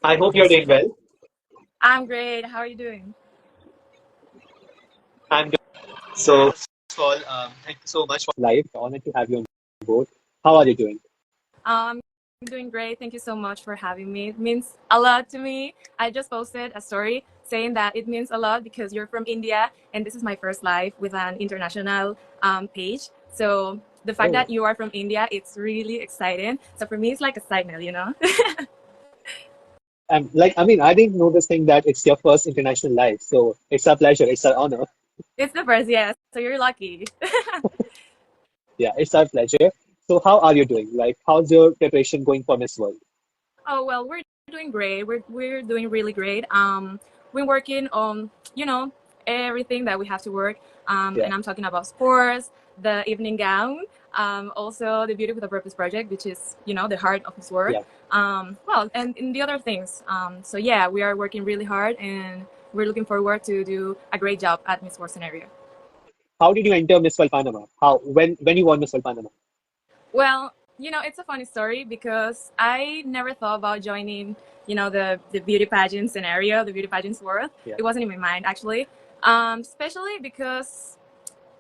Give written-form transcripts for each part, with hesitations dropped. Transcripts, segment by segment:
I hope you're doing well. I'm great. How are you doing? I'm doing so. First of all, thank you so much for live. Honored to have you on board. How are you doing? I'm doing great. Thank you so much for having me. It means a lot to me. I just posted a story saying that it means a lot because you're from India and this is my first live with an international page. So the fact Oh, that you are from India, it's really exciting. So for me, it's like a signal. I didn't know this thing that it's your first international live, so it's a pleasure. It's an honor. It's the first, yes. So you're lucky. Yeah, it's our pleasure. So, how are you doing? Like, how's your preparation going for Miss World? Oh well, we're doing great. We're doing really great. We're working on everything that we have to work. Yeah, And I'm talking about sports, the evening gown, also the Beauty with a Purpose project, which is the heart of this work. yeah. Well, and in the other things. So yeah, we are working really hard, and we're looking forward to do a great job at Miss World scenario. How did you enter Miss World Panama? When you won Miss World Panama? Well, it's a funny story because I never thought about joining, the beauty pageant scenario, the beauty pageant's world. Yeah, It wasn't in my mind actually, especially because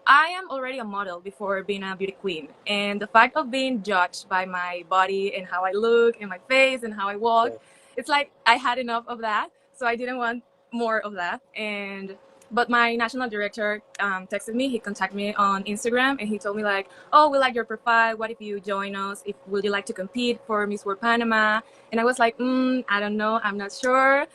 I am already a model before being a beauty queen, and the fact of being judged by my body and how I look and my face and how I walk, yeah, it's like I had enough of that, so I didn't want more of that. And but my national director texted me. He contacted me on Instagram, and he told me like, "Oh, we like your profile. What if you join us? If would you like to compete for Miss World Panama?" And I was like, I don't know. I'm not sure.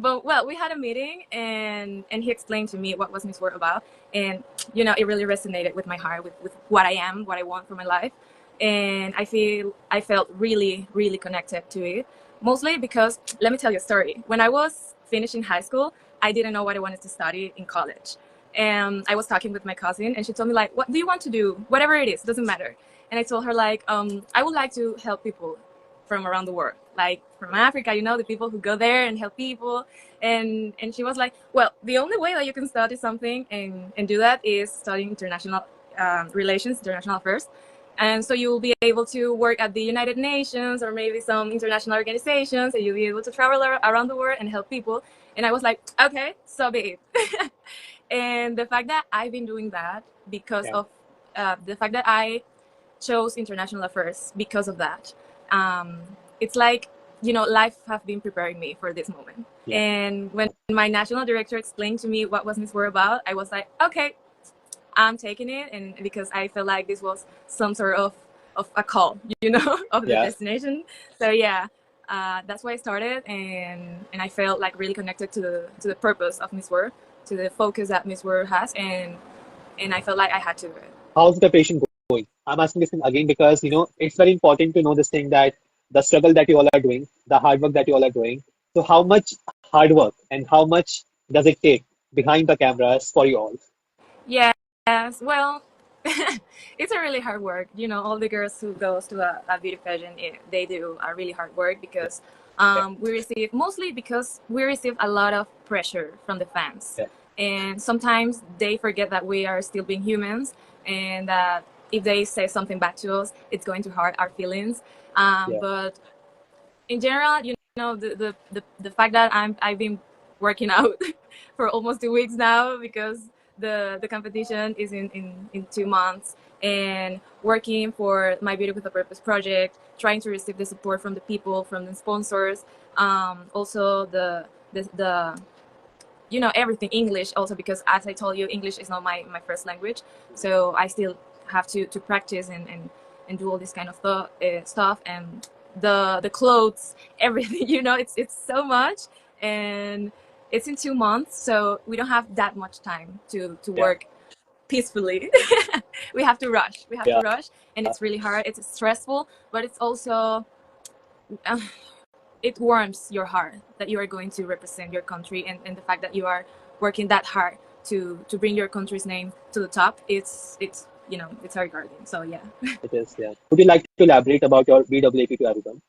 But well, we had a meeting, and he explained to me what was Miss World about, and it really resonated with my heart, with what I am, what I want for my life. And I felt really, really connected to it. Mostly because, let me tell you a story. When I was finishing high school, I didn't know what I wanted to study in college. And I was talking with my cousin, and she told me like, "What do you want to do? Whatever it is, doesn't matter." And I told her like, "I would like to help people from around the world, like from Africa. The people who go there and help people." And she was like, "Well, the only way that you can study something and do that is studying international relations, international affairs. And so you will be able to work at the United Nations or maybe some international organizations, and you'll be able to travel around the world and help people." And I was like, "Okay, so be it." And the fact that I've been doing that because yeah, of the fact that I chose international affairs because of that. Um, it's like, life have been preparing me for this moment. yeah. And when my national director explained to me what was Miss World about, I was like, okay, I'm taking it. And because I felt like this was some sort of a call, of the Yeah. destination. So yeah, that's why I started. And I felt like really connected to the purpose of Miss World, to the focus that Miss World has. And I felt like I had to do it. How's the preparation going? I'm asking this thing again because it's very important to know this thing that the struggle that you all are doing, the hard work that you all are doing. So how much hard work and how much does it take behind the cameras for you all? Yes, well, it's a really hard work. All the girls who goes to a beauty pageant, they do a really hard work because Yeah, we receive mostly because we receive a lot of pressure from the fans, yeah, and sometimes they forget that we are still being humans, and that if they say something back to us, it's going to hurt our feelings. yeah, But in general, the fact that I've been working out for almost 2 weeks now because the competition is in 2 months, and working for my Beauty with a Purpose project, trying to receive the support from the people, from the sponsors, also the everything English also, because as I told you, English is not my first language, so I still have to practice and do all this kind of stuff, and the clothes, everything. It's so much, and it's in 2 months, so we don't have that much time to yeah, work peacefully. We have to yeah. rush, and it's really hard, it's stressful, but it's also uh, it warms your heart that you are going to represent your country, and the fact that you are working that hard to bring your country's name to the top. It's very guarding. So yeah. It is, yeah. Would you like to elaborate about your BWAP to everyone?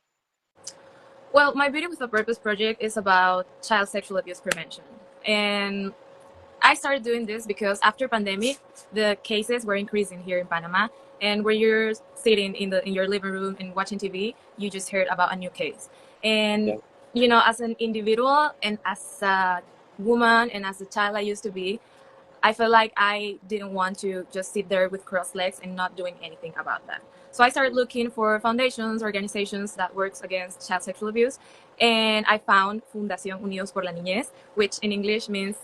Well, my Beauty with a Purpose project is about child sexual abuse prevention, and I started doing this because after pandemic, the cases were increasing here in Panama, and where you're sitting in your living room and watching TV, you just heard about a new case. And Yeah, as an individual and as a woman and as a child I used to be, I felt like I didn't want to just sit there with crossed legs and not doing anything about that. So I started looking for foundations, organizations that works against child sexual abuse, and I found Fundación Unidos por la Niñez, which in English means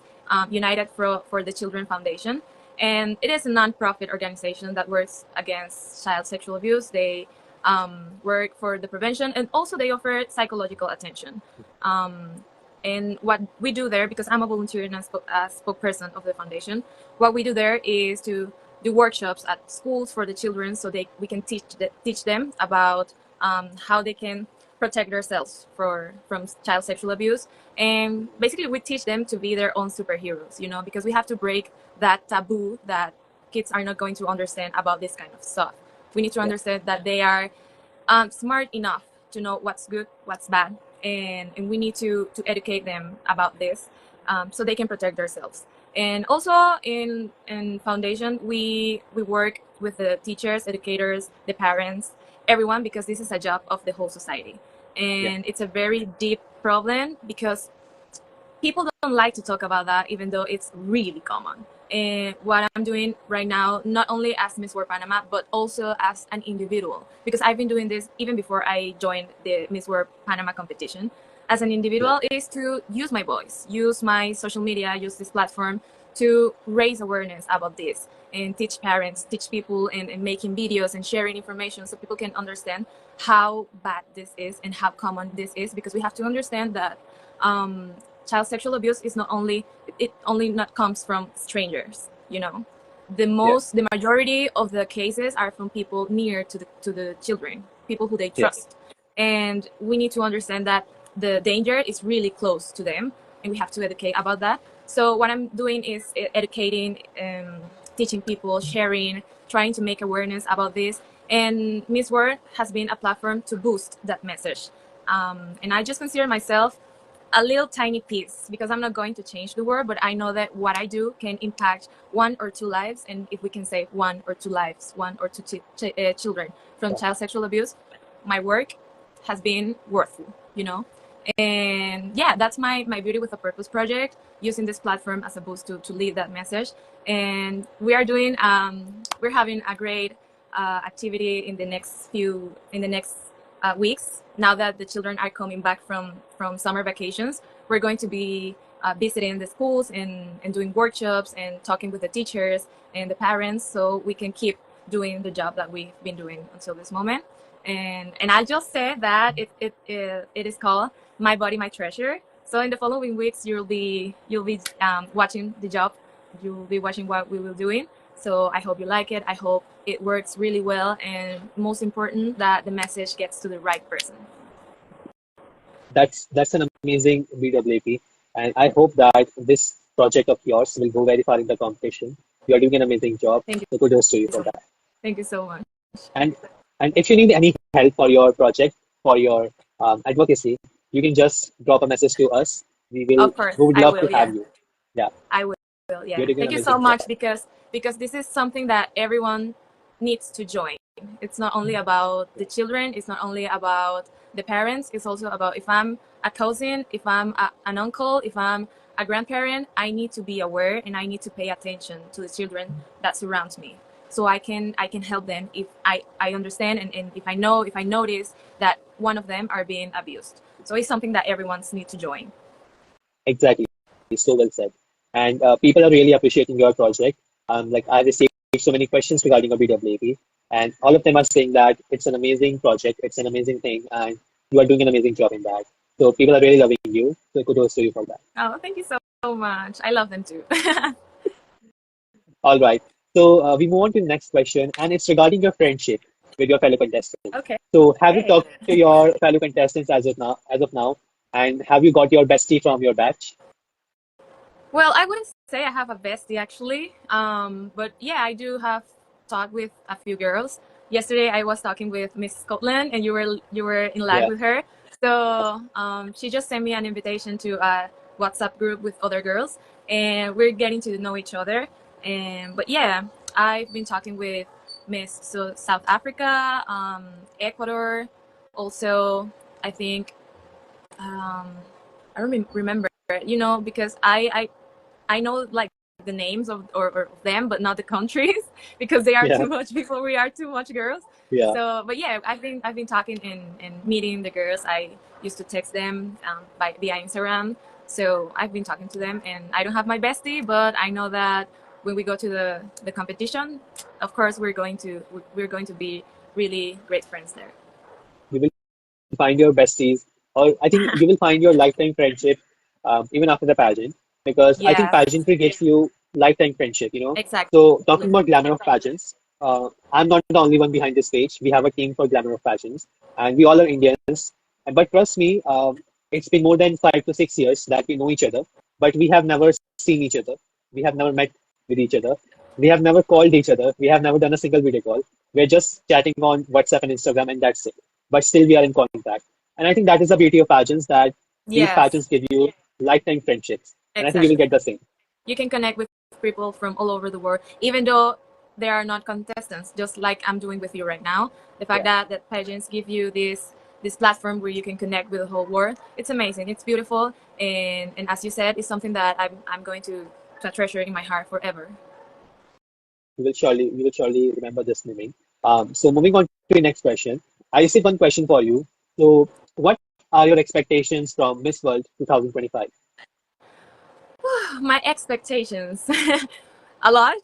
United for the Children Foundation. And it is a non-profit organization that works against child sexual abuse. They work for the prevention, and also they offer psychological attention. And what we do there, because I'm a volunteer and a spokesperson of the foundation, what we do there is to do workshops at schools for the children, so we can teach them about how they can protect themselves from child sexual abuse. And basically, we teach them to be their own superheroes, because we have to break that taboo that kids are not going to understand about this kind of stuff. We need to Yeah. understand that they are smart enough to know what's good, what's bad, and we need to educate them about this, so they can protect themselves. And also in foundation, we work with the teachers, educators, the parents, everyone, because this is a job of the whole society, Yeah. and it's a very deep problem because people don't like to talk about that, even though it's really common. And what I'm doing right now, not only as Miss World Panama, but also as an individual, because I've been doing this even before I joined the Miss World Panama competition. As an Yeah. individual, is to use my voice, use my social media, use this platform to raise awareness about this and teach parents, teach people, and making videos and sharing information so people can understand how bad this is and how common this is, because we have to understand that um, child sexual abuse is not only it only not comes from strangers. Yeah. The majority of the cases are from people near to the children, people who they Yeah. trust, and we need to understand that the danger is really close to them, and we have to educate about that. So what I'm doing is educating, teaching people, sharing, trying to make awareness about this. And Miss World has been a platform to boost that message. And I just consider myself a little tiny piece, because I'm not going to change the world, but I know that what I do can impact one or two lives. And if we can save one or two lives, one or two children from child sexual abuse, my work has been worthful. And yeah, that's my Beauty with a Purpose project, using this platform as a boost to lead that message. And we're having a great activity in the next weeks. Now that the children are coming back from summer vacations, we're going to be visiting the schools and doing workshops and talking with the teachers and the parents, so we can keep doing the job that we've been doing until this moment. And I just said that it is called My Body My Treasure. So in the following weeks, you'll be watching the job. You'll be watching what we will doing. So I hope you like it. I hope it works really well, and most important, that the message gets to the right person. That's an amazing BWP, and I hope that this project of yours will go very far in the competition. You are doing an amazing job, Thank so kudos to you you for so much. that. Thank you so much. And if you need any help for your project, for your advocacy, you can just drop a message to us. Of course, We would I love to will. have Yeah, you. Yeah, I will. you're Yeah. doing an Thank you so amazing job. much, because this is something that everyone needs to join. It's not only about the children. It's not only about the parents. It's also about, if I'm a cousin, if I'm an uncle, if I'm a grandparent, I need to be aware and I need to pay attention to the children that surrounds me, so I can help them if I understand, and if I notice that one of them are being abused. So it's something that everyone's need to join. Exactly. So well said. And people are really appreciating your project. Like I received so many questions regarding a BWAP, and all of them are saying that it's an amazing project, it's an amazing thing, and you are doing an amazing job in that. So people are really loving you. So kudos to you for that. Oh, thank you so much. I love them too. All right. So we move on to the next question, and it's regarding your friendship with your fellow contestants. Okay. So have you talked to your fellow contestants as of now, and have you got your bestie from your batch? Well, I wouldn't say I have a bestie actually. But yeah, I do have talked with a few girls. Yesterday, I was talking with Miss Scotland, and you were in live Yeah. with her. So she just sent me an invitation to a WhatsApp group with other girls, and we're getting to know each other. And but yeah, I've been talking with South Africa, Ecuador, also I think Um, I remember, because I know like the names or of them, but not the countries because they are Yeah, too much people. We are too much girls. yeah. So, but yeah, I've been talking and meeting the girls. I used to text them by via Instagram. So I've been talking to them, and I don't have my bestie, but I know that when we go to the competition, of course we're going to be really great friends there. You will find your besties, or I think you will find your lifetime friendship even after the pageant, because I think Yes, pageantry gives you lifetime friendship, you know. exactly. So, talking about glamour of pageants, I'm not the only one behind this stage. We have a team for glamour of pageants, and we all are Indians. But trust me, it's been more than 5 to 6 years that we know each other, but we have never seen each other. We have never met with each other. We have never called each other. We have never done a single video call. We're just chatting on WhatsApp and Instagram, and that's it. But still, we are in contact. And I think that is the beauty of pageants, that these Yes, pageants give you lifetime friendships. And I think you will exactly. get the same. You can connect with people from all over the world, even though they are not contestants, just like I'm doing with you right now. The fact Yeah, that pageants give you this platform where you can connect with the whole world, it's amazing. It's beautiful, and as you said, it's something that I'm going to treasure in my heart forever. you will surely remember this moment. So moving on to the next question. I received one question for you. So what are your expectations from Miss World 2025? My expectations, a lot.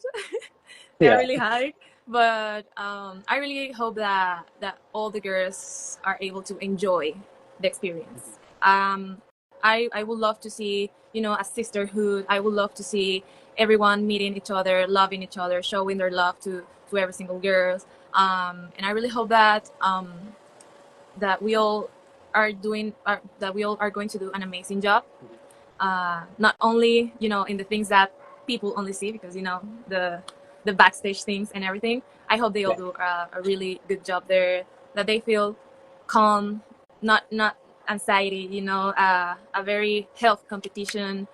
They're Yeah, really high, but I really hope that all the girls are able to enjoy the experience. I would love to see a sisterhood. I would love to see everyone meeting each other, loving each other, showing their love to every single girl. And I really hope that we all that we all are going to do an amazing job, not only in the things that people only see, because the backstage things and everything. I hope they all yeah. do a really good job there, that they feel calm, not anxiety, a very health competition.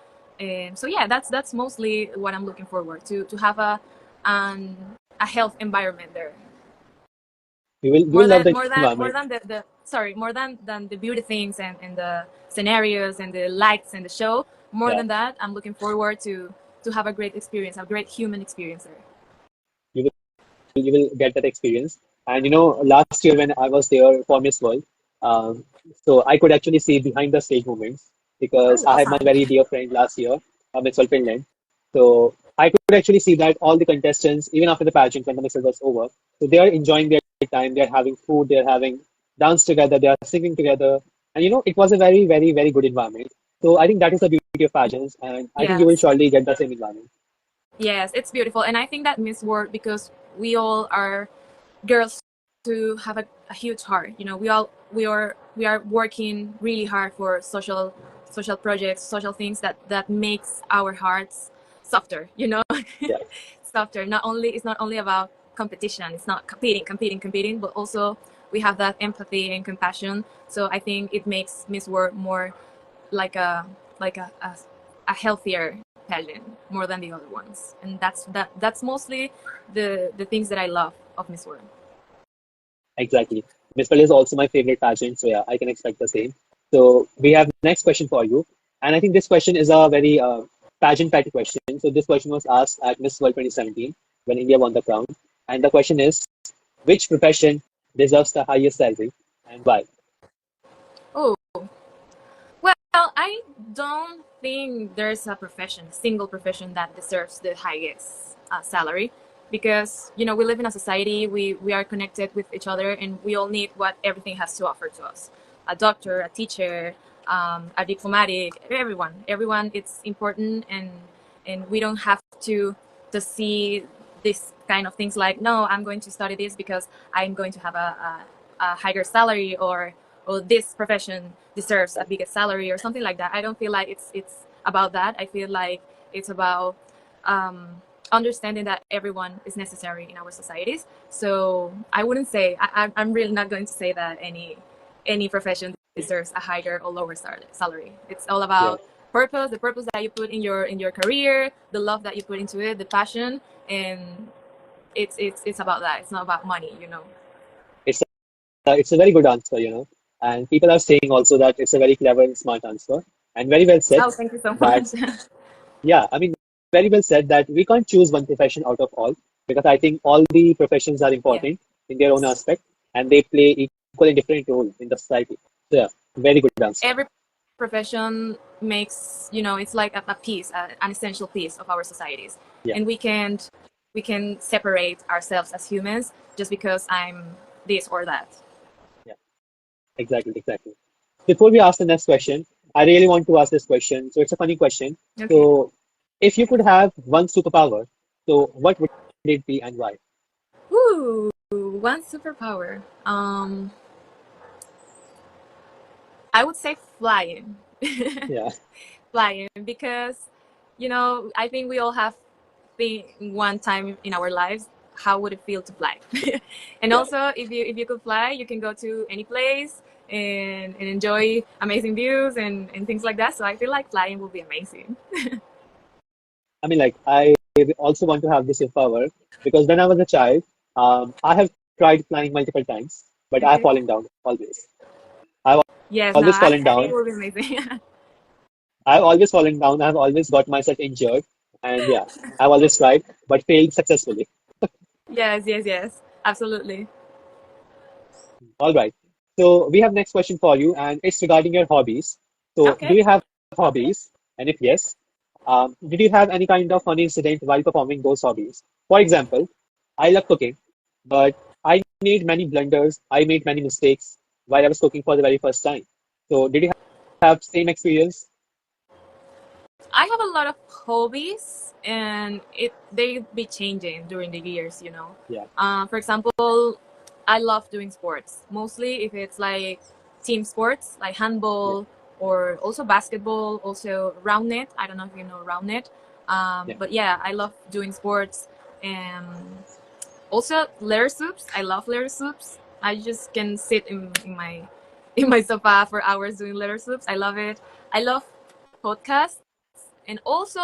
So yeah, that's mostly what I'm looking forward to have an, a health environment there, You will love the more environment. than the sorry, more than the beauty things and the scenarios and the lights and the show. More Yeah, than that, I'm looking forward to have a great experience, a great human experience there. you will get that experience. And you know, last year when I was there for Miss World, so I could actually see behind the stage moments, because Oh, I had my awesome. very dear friend last year, Miss World Finland. So I could actually see that all the contestants, even after the pageant, when the Miss World was over, so they are enjoying their time. They're having food. They're having dance together. They are singing together. And you know, it was a very, very, very good environment. So I think that is the beauty of pageants, and I think you will Yes, surely get the same environment. yes, it's beautiful, and I think that Miss World, because we all are girls, to have a huge heart. We are working really hard for social projects, social things that makes our hearts softer. Yeah. Softer. It's not only about competition. It's not competing, but also we have that empathy and compassion. So I think it makes Miss World more like a healthier pageant, more than the other ones, and that's mostly the things that I love of Miss World. Exactly. Miss World is also my favorite pageant, so yeah, I can expect the same. So we have next question for you, and I think this question is a very pageant patty question. So this question was asked at Miss World 2017 when India won the crown, and the question is, which profession deserves the highest salary and why? Oh, well, I don't think there's a single profession that deserves the highest salary, because we live in a society. We are connected with each other, and we all need what everything has to offer to us. A doctor, a teacher, a diplomatic, everyone. It's important, and we don't have to see this kind of things like, no, I'm going to study this because I'm going to have a higher salary, or this profession deserves a bigger salary or something like that. I don't feel like it's about that. I feel like it's about understanding that everyone is necessary in our societies. So I wouldn't say I'm really not going to say that any profession deserves a higher or lower salary. It's all Yeah, about purpose, the purpose that you put in your career, the love that you put into it, the passion, and it's about that. It's not about money. it's a very good answer, you know. And people are saying also that it's a very clever and smart answer, and very well said. Oh, thank you so That, much. yeah, I mean, very well said that we can't choose one profession out of all, because I think all the professions are Yeah. important in their own aspect, and they play equal and different role in the society. So, yeah, very good answer. Every profession makes, it's like a piece, an essential piece of our societies. Yeah, And we can separate ourselves as humans just because I'm this or that. yeah, exactly, exactly. Before we ask the next question, I really want to ask this question. So it's a funny question. Okay. So, if you could have one superpower, so what would it be and why? Ooh, one superpower. I would say flying. Yeah, Flying because I think we all have the one time in our lives how would it feel to fly. And yeah. also if you could fly, you can go to any place and enjoy amazing views and things like that, so I feel like flying will be amazing. I mean, like, I also want to have this superpower because when I was a child, I have tried flying multiple times, but I have Okay. fallen down always. I've Yes, no, always fallen I think down. it will be amazing. I've always fallen down. I've always got myself injured, and yeah, I've always tried, but failed successfully. Yes, yes, yes, absolutely. All right. So we have next question for you, and it's regarding your hobbies. So, do Okay. you have hobbies? And if yes, did you have any kind of funny incident while performing those hobbies? For example, I love cooking, but I made many blunders. I made many mistakes while I was cooking for the very first time. So, did you have same experience? I have a lot of hobbies, and they be changing during the years. Yeah, For example, I love doing sports. Mostly if it's like team sports, like yeah, handball or also basketball, also round net. I don't know if you know round net. yeah. But yeah, I love doing sports, and also letter soups. I love letter soups. I just can sit in my in my sofa for hours doing letter soups. I love it. I love podcasts and also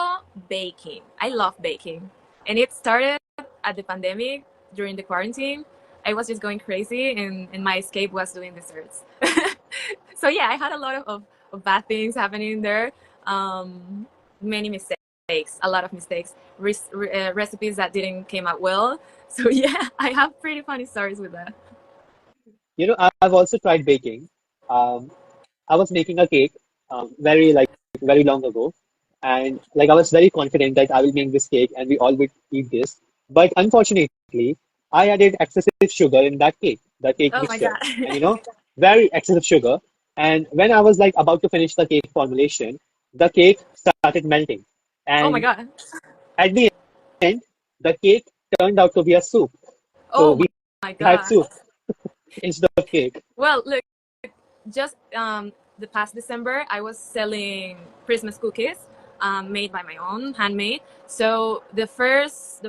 baking. I love baking. And it started at the pandemic during the quarantine. I was just going crazy, and my escape was doing desserts. So yeah, I had a lot of bad things happening there. Many mistakes, a lot of mistakes, recipes that didn't came out well. So yeah, I have pretty funny stories with that. I've also tried baking. Um, I was making a cake very like very long ago, and like I was very confident that I will make this cake and we all would eat this. But unfortunately, I added excessive sugar in that cake, the cake Oh my mixture, god. and very excessive sugar. And when I was like about to finish the cake formulation, the cake started melting, Oh my and god. at the end, the cake turned out to be a soup. So Oh we my had god. soup instead of cake. Well, look, just the past December, I was selling Christmas cookies, made by my own, handmade. So the first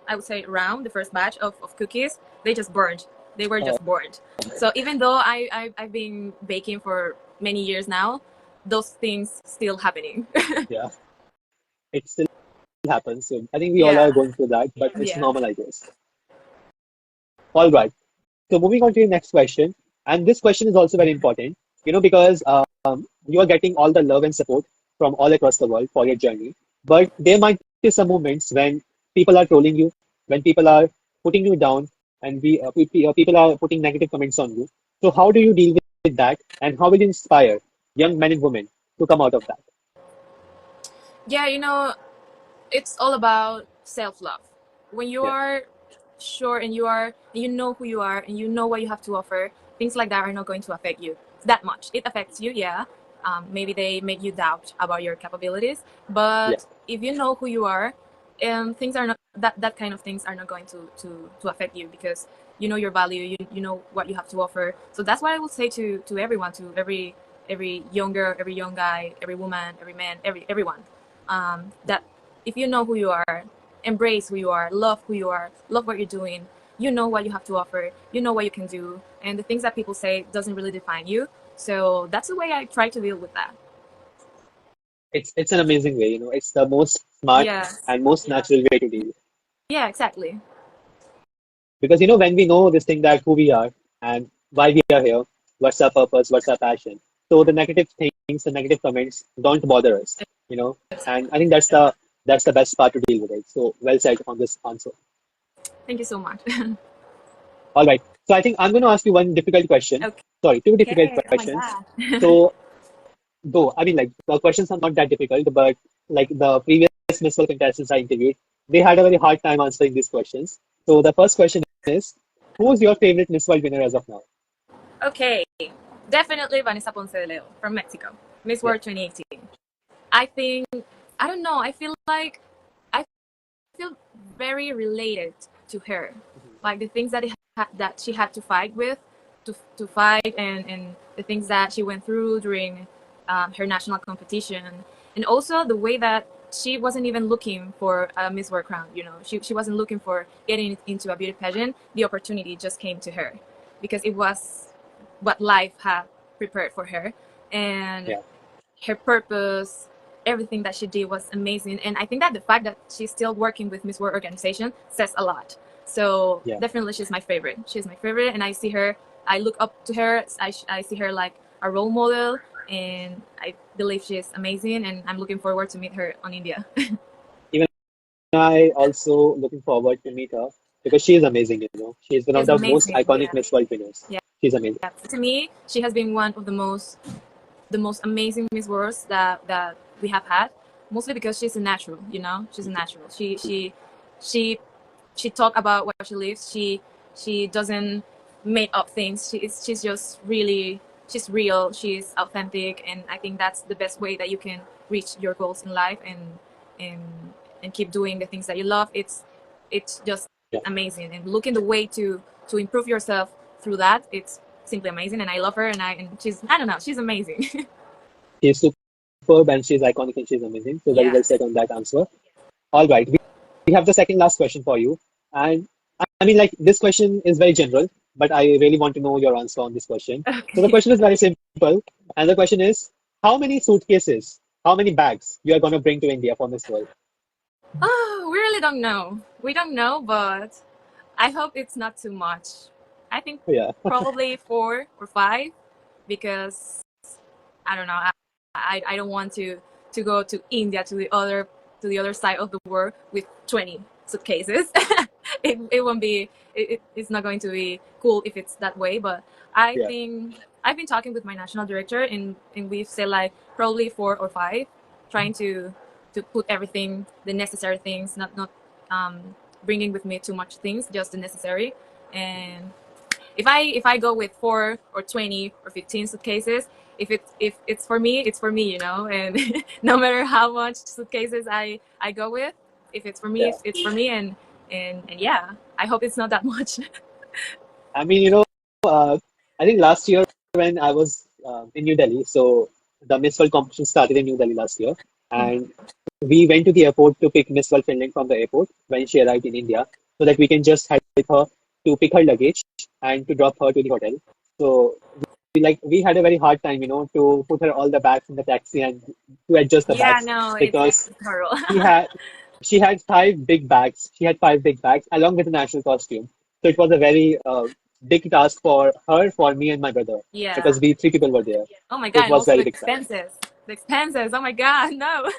I would say round, the first batch of cookies, they just burned. They were Oh just burned. So even though I've been baking for many years now, those things still happening. yeah, it still happens. So I think we all Yeah, are going through that, but it's yeah. normal, I guess. All right. So moving on to your next question, and this question is also very important, because you are getting all the love and support from all across the world for your journey. But there might be some moments when people are trolling you, when people are putting you down, and people are putting negative comments on you. So how do you deal with that, and how will you inspire young men and women to come out of that? Yeah, it's all about self-love. When you Yeah, are sure and you know who you are and you know what you have to offer, things like that are not going to affect you that much. It affects you, yeah. Maybe they make you doubt about your capabilities, yeah. but if you know who you are, things are not that kind of things are not going to affect you because you know your value, you know what you have to offer. So that's what I would say to everyone, to every younger, every young guy, every woman, every man, everyone, that if you know who you are, embrace who you are, love who you are, love what you're doing. You know what you have to offer. You know what you can do, and the things that people say doesn't really define you. So that's the way I try to deal with that. It's an amazing way. It's the most smart Yeah, and most natural way to deal. yeah, exactly. Because when we know this thing that who we are and why we are here, what's our purpose, what's our passion. So the negative things, the negative comments don't bother us, and I think that's the best part to deal with it. So well said on this answer. Thank you so much. All right. So I think I'm going to ask you one difficult question. Sorry, two difficult Okay. Oh my questions. God. So though, I mean, like the questions are not that difficult, but like the previous Miss World contestants I interviewed, they had a very hard time answering these questions. So the first question is, who's your favorite Miss World winner as of now? Okay. Definitely Vanessa Ponce de Leo from Mexico. Miss Yeah. World 2018. I think, I don't know, I feel very related to her. Mhm. Like the things that she had to fight with, to fight, and the things that she went through during her national competition, and also the way that she wasn't even looking for a Miss World crown. She wasn't looking for getting into a beauty pageant. The opportunity just came to her because it was what life had prepared for her, and Yeah. her purpose, everything that she did was amazing. And I think that the fact that she's still working with Miss World organization says a lot. So Yeah. definitely she's my favorite. She's my favorite, and I see her. I look up to her. I see her like a role model, and I believe she's amazing. And I'm looking forward to meet her on India. Even I also looking forward to meet her because she is amazing. She is one of She's the most amazing. iconic Yeah, Miss World winners. yeah. She's amazing. To me, she has been one of the most amazing Miss Worlds that we have had. Mostly because she's a natural. She's a natural. She she talk about what she lives. She doesn't make up things. She's just really, she's real. She's authentic, and I think that's the best way that you can reach your goals in life, and and keep doing the things that you love. It's just Yeah. amazing, and looking the way to improve yourself through that. It's simply amazing, and I love her, and she's, I don't know, she's amazing. She's superb and she's iconic and she's amazing. So very well Yes. said on that answer. All right. We have the second last question for you. And I mean, like, this question is very general, but I really want to know your answer on this question. So the Okay. question is very simple. And the question is, how many suitcases, how many bags you are going to bring to India for Miss World? Oh, we really don't know. We don't know, but I hope it's not too much. I think Yeah. probably 4 or 5, because I don't know. I don't want to go to India, to the other side of the world with 20 suitcases. It won't be. It's not going to be cool if it's that way. But I Yeah. think I've been talking with my national director, and we've said like probably 4 or 5, trying to put everything, the necessary things, not um, bringing with me too much things, just the necessary. And if I go with 4 or 20 or 15 suitcases, if it's for me, it's for me. And no matter how much suitcases I go with, if it's for me, Yeah. it's for me. And yeah, I hope it's not that much. I mean, I think last year when I was in New Delhi, so the Miss World competition started in New Delhi last year, and we went to the airport to pick Miss World Finland from the airport when she arrived in India, so that we can just help with her to pick her luggage and to drop her to the hotel. So we had a very hard time to put her all the bags in the taxi and to adjust the Yeah, bags no, it's because horrible. she had she had 5 big bags. She had 5 big bags along with the national costume. So it was a very big task for her, for me, and my brother Yeah. because we 3 people were there. Oh my So god, it and was also very the big task. expenses. The expenses. Oh my god, no.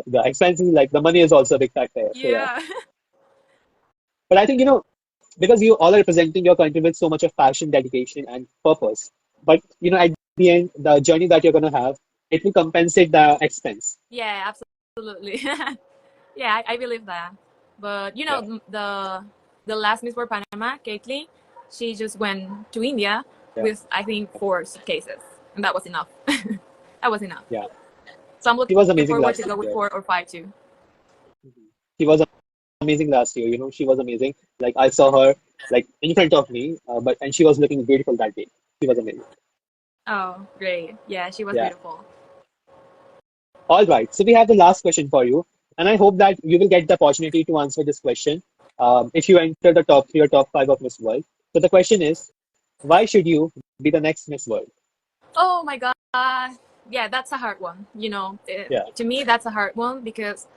The expenses, like the money, is also a big factor. So yeah. Yeah. But I think because you all are representing your country with so much of passion, dedication, and purpose. But at the end, the journey that you're gonna have, it will compensate the expense. Yeah, absolutely. Yeah, I believe that. But Yeah. the last Miss World Panama, Caitlin, she just went to India Yeah. with, I think, 4 suitcases, and that was enough. That was enough. Yeah. So I'm She was looking amazing forward to last go with year. 4 or 5 too. She was amazing last year. She was amazing. Like I saw her like in front of me, and she was looking beautiful that day. She was amazing. Oh, great. Yeah, she was Yeah. beautiful. All right. So we have the last question for you, and I hope that you will get the opportunity to answer this question if you enter the top 3 or top 5 of Miss World. So the question is, why should you be the next Miss World? Oh my god. Yeah, that's a hard one. Yeah. To me, that's a hard one because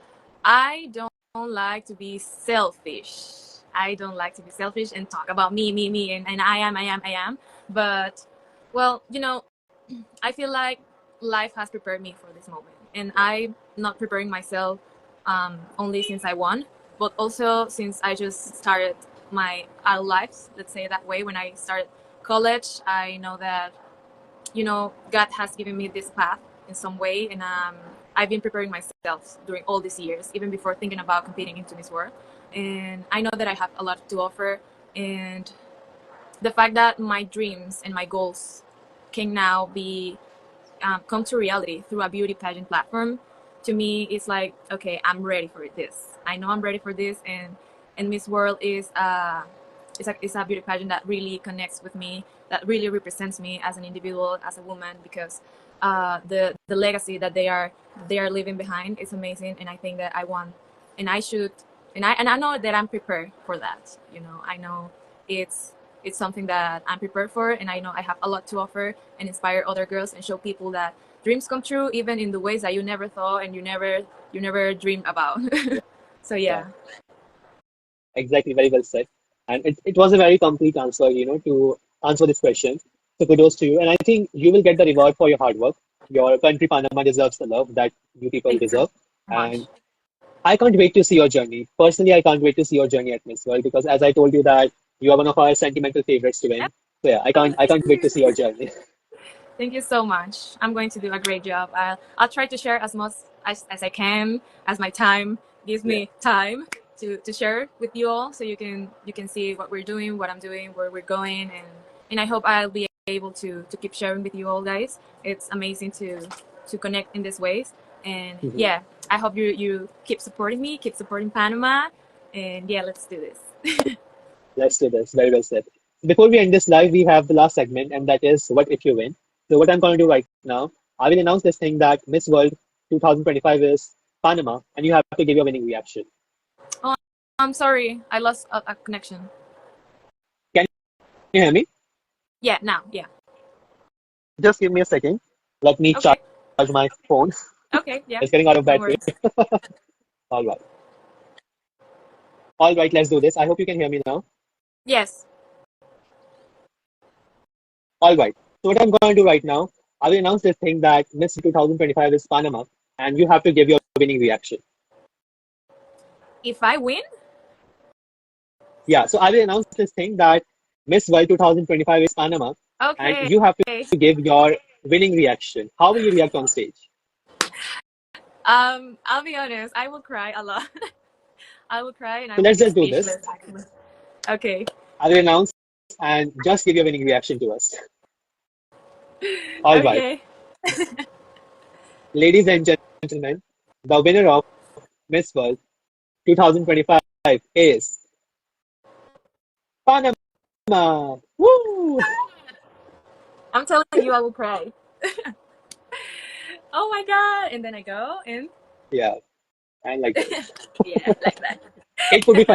I don't like to be selfish. I don't like to be selfish and talk about me, and I am. But, well, I feel like life has prepared me for this moment, and I'm not preparing myself only since I won, but also since I just started my adult lives. Let's say that way. When I started college, I know that God has given me this path in some way, and I've been preparing myself during all these years, even before thinking about competing into Miss World. And I know that I have a lot to offer, and the fact that my dreams and my goals can now be come to reality through a beauty pageant platform, to me it's like, okay, I'm ready for this. I know I'm ready for this, and Miss World is it's a beauty pageant that really connects with me, that really represents me as an individual, as a woman, because the legacy that they are leaving behind is amazing, and I think that I want, and I should, and I know that I'm prepared for that. I know it's it's something that I'm prepared for, and I know I have a lot to offer and inspire other girls and show people that dreams come true even in the ways that you never thought and you never dreamed about. So Yeah, yeah. exactly. Very well said. And it was a very complete answer, to answer this question. So kudos to you. And I think you will get the reward for your hard work. Your country, Panama, deserves the love that you people Thank you so deserve. much. And I can't wait to see your journey. Personally, I can't wait to see your journey at Miss World because, as I told you, that you are one of our sentimental favorites to win. So yeah, I Oh, can't I thank can't wait to you. see your journey. Thank you so much. I'm going to do a great job. I'll try to share as much as I can, as my time gives Yeah. me time to share with you all, so you can see what we're doing, what I'm doing, where we're going, and I hope I'll be able to keep sharing with you all, guys. It's amazing to connect in these ways, and Mhm. yeah, I hope you keep supporting me, keep supporting Panama, and yeah, let's do this. Let's do this. Very well said. Before we end this live, we have the last segment, and that is what if you win. So what I'm going to do right now, I will announce this thing that Miss World 2025 is Panama, and you have to give your winning reaction. Oh, I'm sorry, I lost a connection. Can you hear me? Yeah, now, yeah. Just give me a second. Let me charge Okay, my phone. okay, yeah. It's getting out of No battery. worries. All right. All right, let's do this. I hope you can hear me now. Yes. All right. So what I'm going to do right now, I will announce this thing that Miss 2025 is Panama, and you have to give your winning reaction. If I win, Yeah, so I will announce this thing that Miss World 2025 is Panama, and okay. you have to give your winning reaction. How will you react on stage? I'll be honest. I will cry a lot. I will cry and I So will let's be just do this. speechless. Actually. Okay. I will announce and just give your winning reaction to us. All right, Okay. ladies and gentlemen, the winner of Miss World 2025 is Panama. Woo! I'm telling you, I will cry. Oh my god! And then I go and Yeah, and like this. yeah, like that. It would be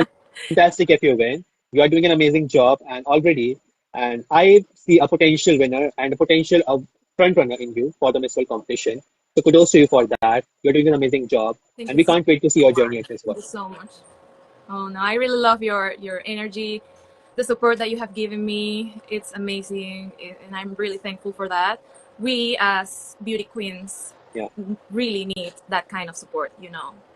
fantastic if you win. You are doing an amazing job, and already, and I see a potential winner and a potential front runner in you for the Miss World competition. So kudos to you for that. You're doing an amazing job, Thank and you we so can't wait to see your journey much. at Miss Thank World. you so much. Oh no, I really love your energy, the support that you have given me. It's amazing, and I'm really thankful for that. We as beauty queens Yeah, really need that kind of support,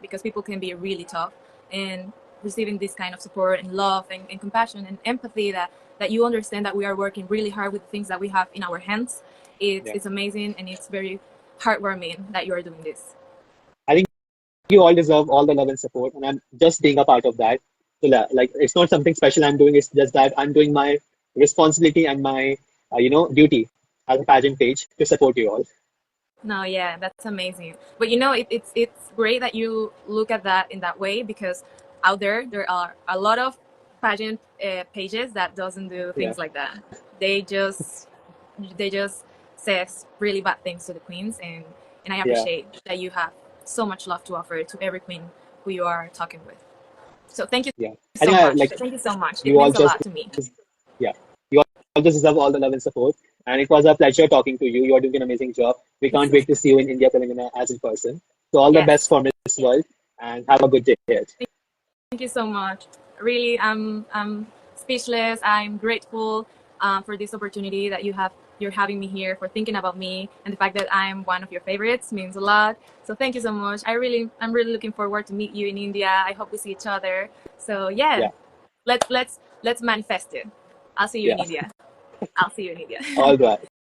because people can be really tough, and receiving this kind of support and love and compassion and empathy, that you understand that we are working really hard with the things that we have in our hands. It's, yeah. it's amazing, and it's very heartwarming that you are doing this. I think you all deserve all the love and support, and I'm just being a part of that. So like, it's not something special I'm doing. It's just that I'm doing my responsibility and my, duty as a pageant page to support you all. No, yeah, that's amazing. But it's great that you look at that in that way, because out there are a lot of pageant pages that doesn't do Yeah, things like that. They just they just says really bad things to the queens, and I yeah, appreciate that you have so much love to offer to every queen who you are talking with. So thank you yeah. I so think much. like Thank you so much. It you all means a just lot to me. Yeah, you all just deserve all the love and support. And it was a pleasure talking to you. You are doing an amazing job. We Thank can't you. wait to see you in India, Telangana as in person. So all the Yes. best for Miss World and have a good day ahead. Thank you so much. really, I'm speechless. I'm grateful for this opportunity that you're having me here, for thinking about me, and the fact that I'm one of your favorites means a lot. So thank you so much. I'm really looking forward to meet you in India. I hope we see each other. So yeah, Yeah, let's manifest it. I'll see you in yeah. India. I'll see you in India. All right.